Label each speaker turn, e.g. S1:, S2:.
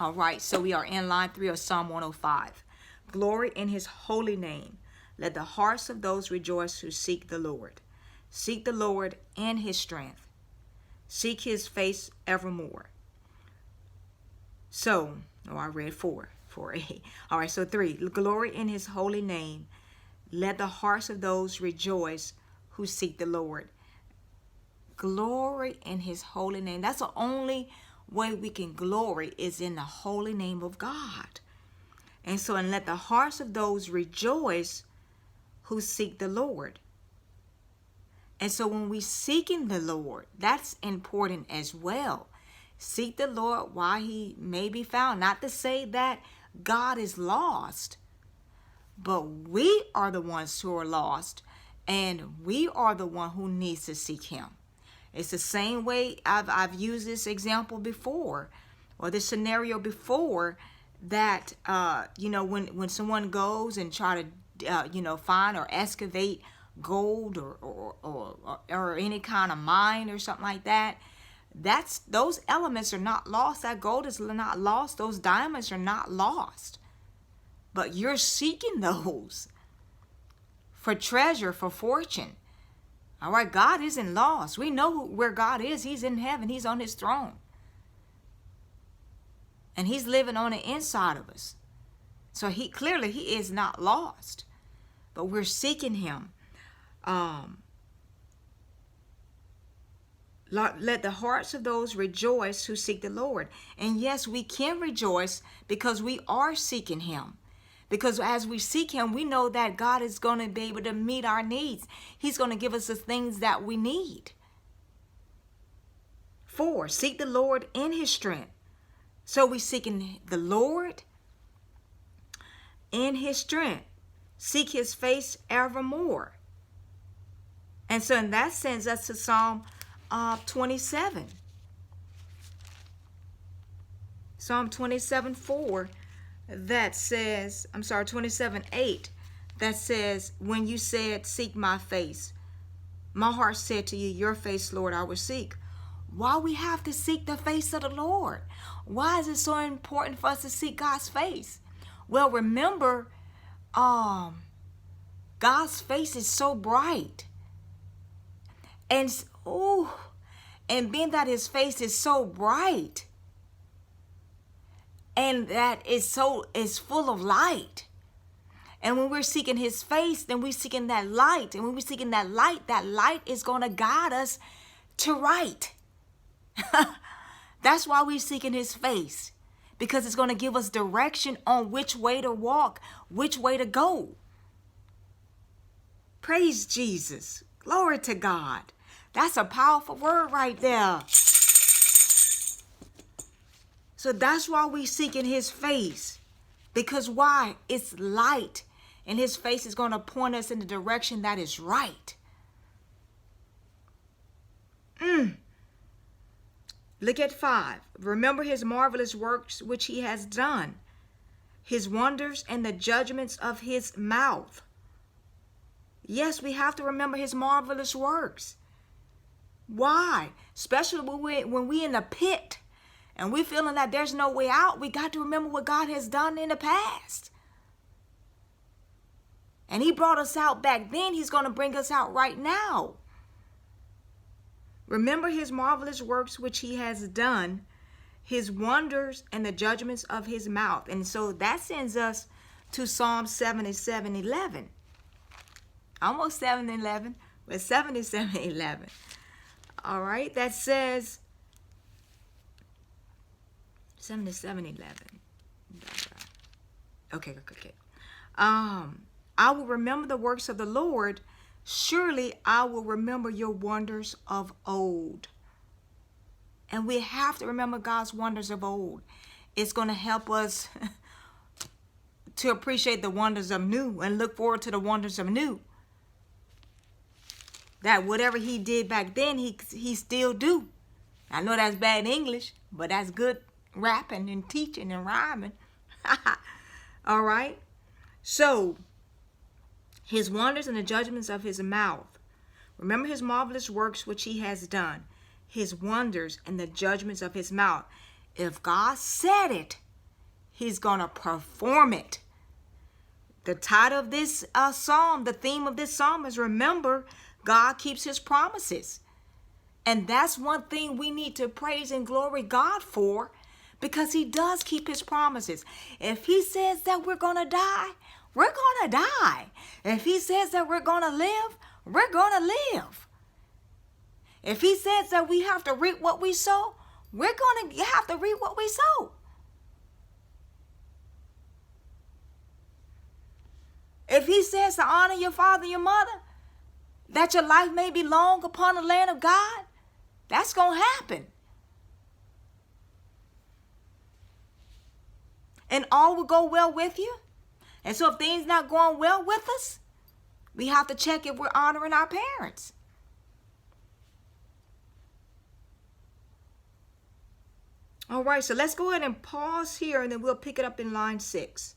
S1: All right, so we are in line 3 of Psalm 105. Glory in his holy name. Let the hearts of those rejoice who seek the Lord. Seek the Lord in his strength. Seek his face evermore. So, I read 4A. All right, so 3. Glory in his holy name. Let the hearts of those rejoice who seek the Lord. Glory in his holy name. That's the only way we can glory, is in the holy name of God. And so, and let the hearts of those rejoice who seek the Lord. And so when we seeking the Lord, that's important as well. Seek the Lord while he may be found. Not to say that God is lost, but we are the ones who are lost, and we are the one who needs to seek him. It's the same way I've used this example before, or this scenario before, that when someone goes and try to find or excavate gold or any kind of mine or something like that, those elements are not lost. That gold is not lost. Those diamonds are not lost. But you're seeking those for treasure, for fortune. All right, God isn't lost. We know where God is. He's in heaven. He's on his throne. And he's living on the inside of us. So he is not lost. But we're seeking him. Let the hearts of those rejoice who seek the Lord. And yes, we can rejoice because we are seeking him. Because as we seek him, we know that God is going to be able to meet our needs. He's going to give us the things that we need. 4, seek the Lord in his strength. So we seeking the Lord in his strength. Seek his face evermore. And so in that sense, that's to Psalm 27. Psalm 27:4 that says, 27:8 that says, when you said, seek my face, my heart said to you, your face, Lord, I will seek. Why we have to seek the face of the Lord? Why is it so important for us to seek God's face? Well, remember, God's face is so bright. And being that his face is so bright, and that is full of light. And when we're seeking his face, then we're seeking that light. And when we're seeking that light is going to guide us to right. That's why we're seeking his face, because it's going to give us direction on which way to walk, which way to go. Praise Jesus. Glory to God. That's a powerful word right there. So that's why we're seeking his face. Because why? It's light. And his face is going to point us in the direction that is right. Look at 5. Remember his marvelous works which he has done, his wonders and the judgments of his mouth. Yes, we have to remember his marvelous works. Why? Especially when we're in the pit and we're feeling that there's no way out, we got to remember what God has done in the past. And he brought us out back then. He's going to bring us out right now. Remember his marvelous works which he has done, his wonders and the judgments of his mouth. And so that sends us to Psalm 77:11. Almost 7:11, but 77:11. All right, that says 77:11. Okay. I will remember the works of the Lord. Surely I will remember your wonders of old. And we have to remember God's wonders of old. It's going to help us to appreciate the wonders of new and look forward to the wonders of new. That whatever he did back then, he still do. I know that's bad English, but that's good rapping and teaching and rhyming. All right. So, his wonders and the judgments of his mouth. Remember his marvelous works which he has done, his wonders and the judgments of his mouth. If God said it, He's going to perform it. The title of this psalm, the theme of this psalm is remember, God keeps his promises. And that's one thing we need to praise and glory God for, because he does keep his promises. If he says that we're going to die, we're going to die. If he says that we're going to live, we're going to live. If he says that we have to reap what we sow, we're going to have to reap what we sow. If he says to honor your father and your mother, that your life may be long upon the land of God, that's going to happen. And all will go well with you. And so if things not going well with us, we have to check if we're honoring our parents. All right, so let's go ahead and pause here, and then we'll pick it up in line 6.